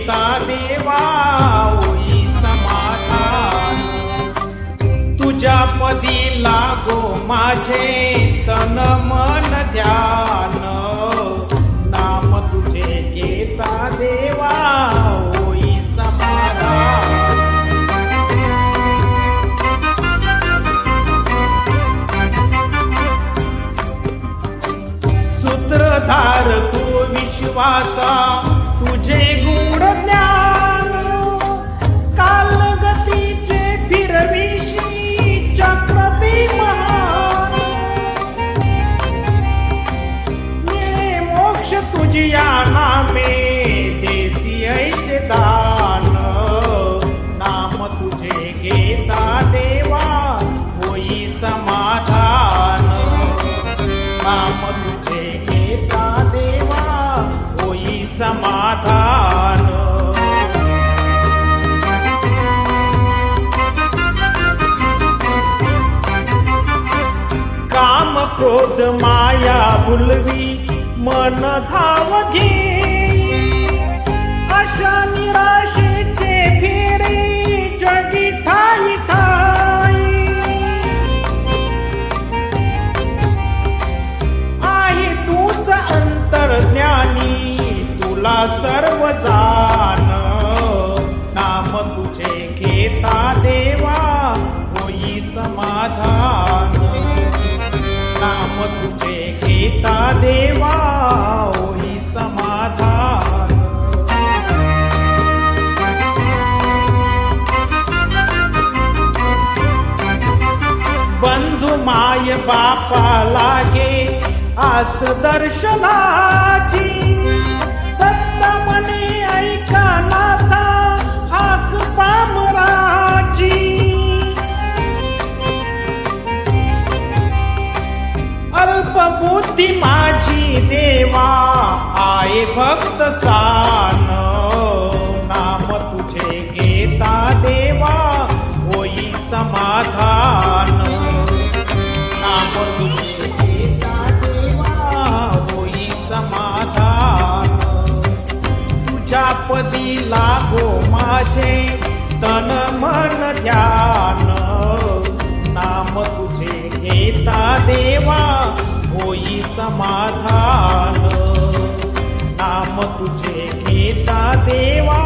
घेता देवा होई समाधान. तुझ्या पदी लागो माझे तन मन ध्यान. नाम तुझे घेता देवा होई समाधान. सूत्रधार तू विश्वाचा तुझे गूढ ज्ञान. कालगतीचे फिरविशी चक्रती महान. मिळे मोक्ष तुझिया नामे देसी ऐसे दान. नाम तुझे घेता देवा होई समाधान. नाम तुझे घेता देवा होई समाधान. काम क्रोध माया भुलवी मन धाव घेई. अशा निराशेचे फेरे जगी ठाई ठाई. आहे तूच अंतर्ज्ञानी तुला सर्व जाण. नाम तुझे घेता देवा होई समाधान. नाम तुझे घेता देवा होई समाधान. बंधु माय बापा लागे आस दर्शनाची. दत्त मने ऐका नाथा हाक पामराची. अल्पबुद्धी माझी देवा आहे भक्त सान. नाम तुझे घेता देवा होई समाधान. नाम तुझे घेता देवा होई समाधान. तुझ्या पदी लागो माझे तन मन ध्यान. नाम तुझे घेता देवा होई समाधान. नाम तुझे घेता देवा